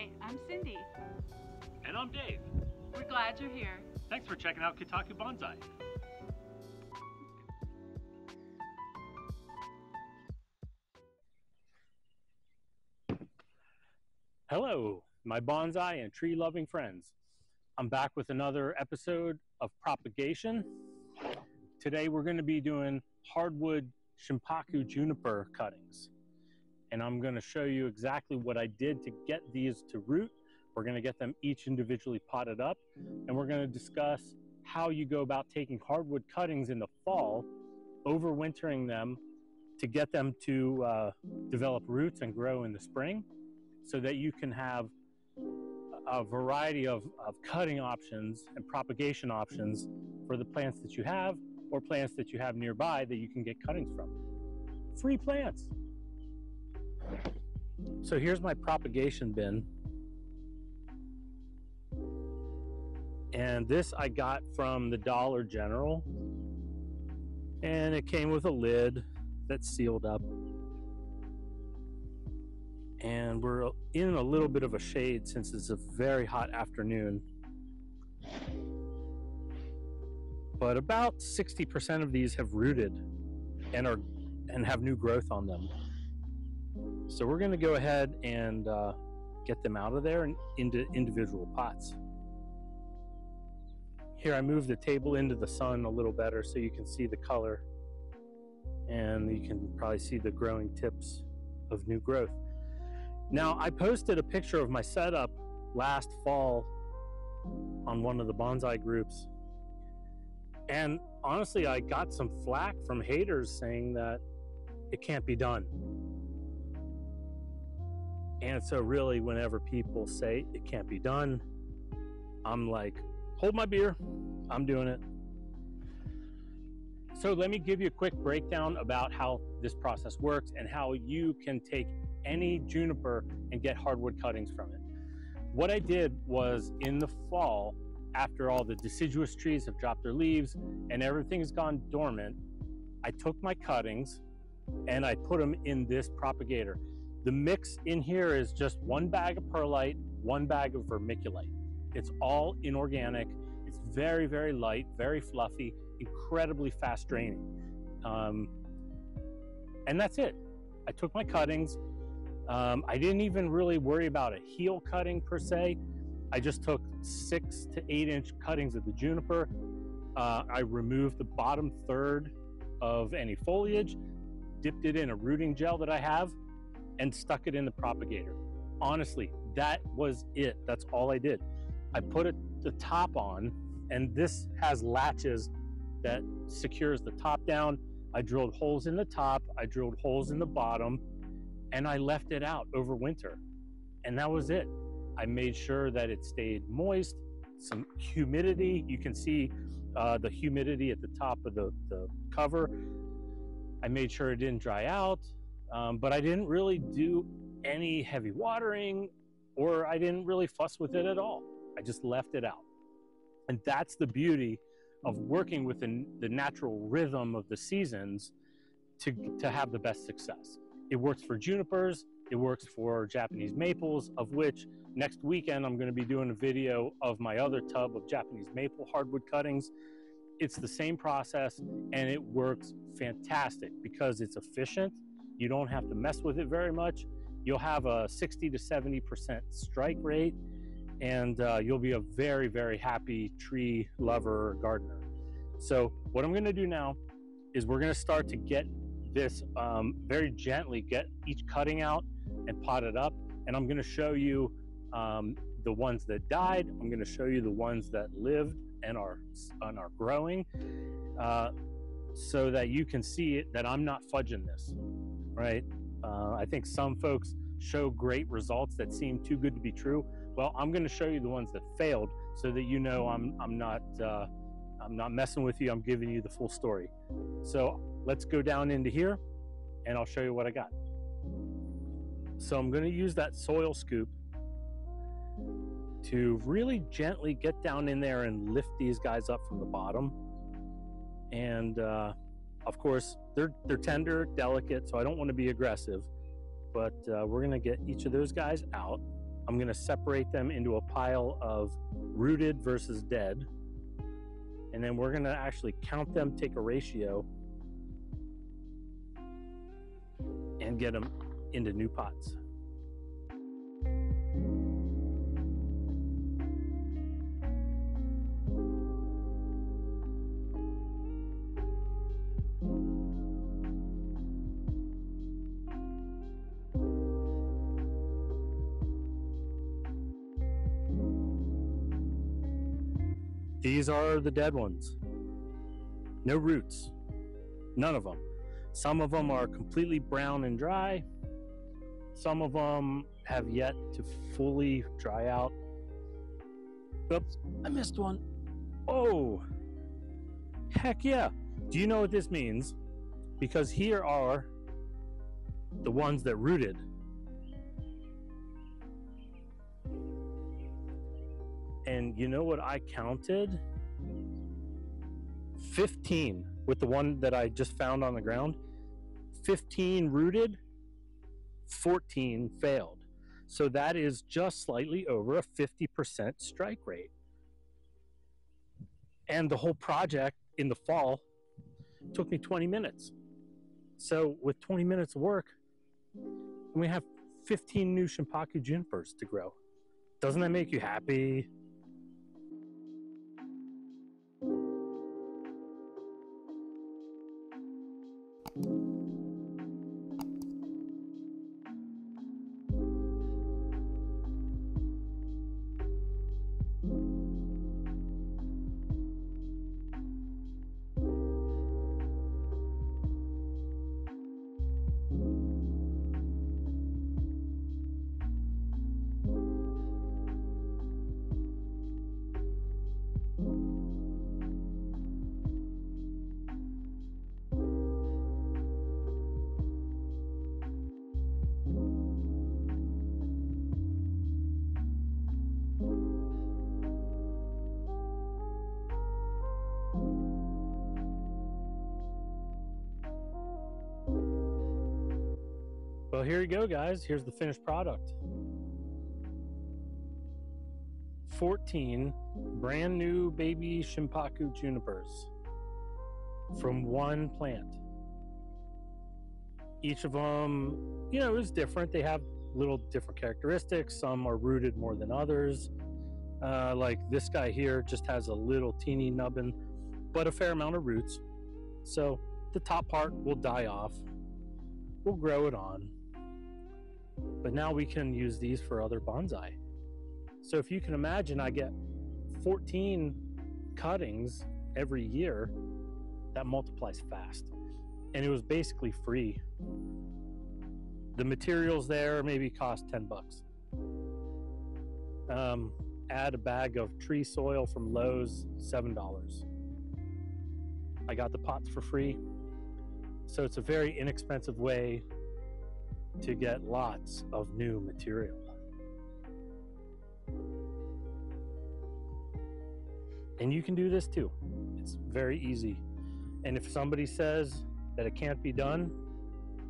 Hi, I'm Cindy. And I'm Dave. We're glad you're here. Thanks for checking out Kotaku Bonsai. Hello, my bonsai and tree-loving friends. I'm back with another episode of propagation. Today we're going to be doing hardwood Shinpaku juniper cuttings. And I'm going to show you exactly what I did to get these to root. We're going to get them each individually potted up, and we're going to discuss how you go about taking hardwood cuttings in the fall, overwintering them to get them to develop roots and grow in the spring, so that you can have a variety of cutting options and propagation options for the plants that you have or plants that you have nearby that you can get cuttings from. Free plants. So here's my propagation bin. And this I got from the Dollar General. And it came with a lid that's sealed up. And we're in a little bit of a shade since it's a very hot afternoon. But about 60% of these have rooted and have new growth on them. So we're going to go ahead and get them out of there and into individual pots. Here I moved the table into the sun a little better so you can see the color, and you can probably see the growing tips of new growth. Now, I posted a picture of my setup last fall on one of the bonsai groups, and honestly I got some flack from haters saying that it can't be done. And so really, whenever people say it can't be done, I'm like, hold my beer, I'm doing it. So let me give you a quick breakdown about how this process works and how you can take any juniper and get hardwood cuttings from it. What I did was, in the fall, after all the deciduous trees have dropped their leaves and everything's gone dormant, I took my cuttings and I put them in this propagator. The mix in here is just 1 bag of perlite, 1 bag of vermiculite. It's all inorganic. It's very, very light, very fluffy, incredibly fast draining. And that's it. I took my cuttings. I didn't even really worry about a heel cutting per se. I just took 6 to 8 inch cuttings of the juniper. I removed the bottom third of any foliage, dipped it in a rooting gel that I have, and stuck it in the propagator. Honestly, that was it. That's all I did. I put the top on, and this has latches that secures the top down. I drilled holes in the top, I drilled holes in the bottom, and I left it out over winter. And that was it. I made sure that it stayed moist, some humidity. You can see the humidity at the top of the cover. I made sure it didn't dry out, but I didn't really do any heavy watering, or I didn't really fuss with it at all. I just left it out. And that's the beauty of working within the natural rhythm of the seasons to have the best success. It works for junipers, it works for Japanese maples, of which next weekend I'm going to be doing a video of my other tub of Japanese maple hardwood cuttings. It's the same process, and it works fantastic because it's efficient. You don't have to mess with it very much. You'll have a 60 to 70% strike rate, and you'll be a very, very happy tree lover or gardener. So what I'm going to do now is we're going to start to get this very gently, get each cutting out and pot it up. And I'm going to show you the ones that died. I'm going to show you the ones that lived and are growing, so that you can see it, that I'm not fudging this, right? I think some folks show great results that seem too good to be true. Well, I'm going to show you the ones that failed, so that you know I'm not messing with you. I'm giving you the full story. So let's go down into here, and I'll show you what I got. So I'm going to use that soil scoop to really gently get down in there and lift these guys up from the bottom. And of course, they're tender, delicate, so I don't want to be aggressive. But we're going to get each of those guys out. I'm gonna separate them into a pile of rooted versus dead. And then we're gonna actually count them, take a ratio, and get them into new pots. These are the dead ones. No roots, none of them. Some of them are completely brown and dry. Some of them have yet to fully dry out. Oops, I missed one. Oh, heck yeah. Do you know what this means? Because here are the ones that rooted. And you know what I counted? 15 with the one that I just found on the ground. 15 rooted, 14 failed. So that is just slightly over a 50% strike rate. And the whole project in the fall took me 20 minutes. So with 20 minutes of work, we have 15 new Shinpaku junipers to grow. Doesn't that make you happy? Well, here you go, guys. Here's the finished product. 14 brand new baby Shinpaku junipers from one plant. Each of them, you know, is different. They have little different characteristics. Some are rooted more than others. Like this guy here just has a little teeny nubbin, but a fair amount of roots. So the top part will die off. We'll grow it on. But now we can use these for other bonsai. So if you can imagine, I get 14 cuttings every year. That multiplies fast. And it was basically free. The materials there maybe cost 10 bucks. Add a bag of tree soil from Lowe's, $7. I got the pots for free. So it's a very inexpensive way to get lots of new material. And you can do this too. It's very easy. And if somebody says that it can't be done,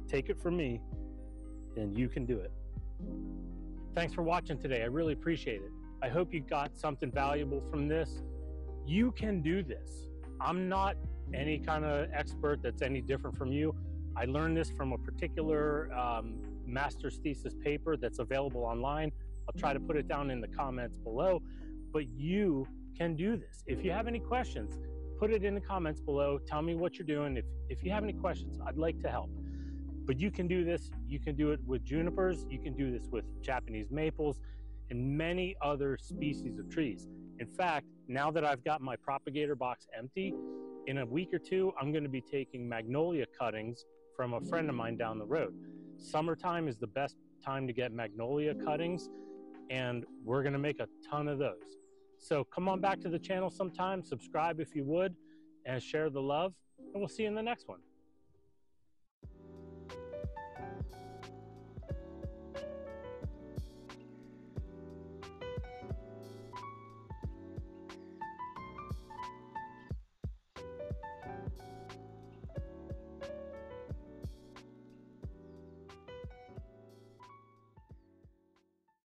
take it from me, and you can do it. Thanks for watching today. I really appreciate it. I hope you got something valuable from this. You can do this. I'm not any kind of expert that's any different from you. I learned this from a particular master's thesis paper that's available online. I'll try to put it down in the comments below, but you can do this. If you have any questions, put it in the comments below. Tell me what you're doing. If you have any questions, I'd like to help. But you can do this. You can do it with junipers. You can do this with Japanese maples and many other species of trees. In fact, now that I've got my propagator box empty, in a week or two, I'm going to be taking magnolia cuttings from a friend of mine down the road. Summertime is the best time to get magnolia cuttings, and we're going to make a ton of those. So come on back to the channel sometime, subscribe if you would, and share the love, and we'll see you in the next one.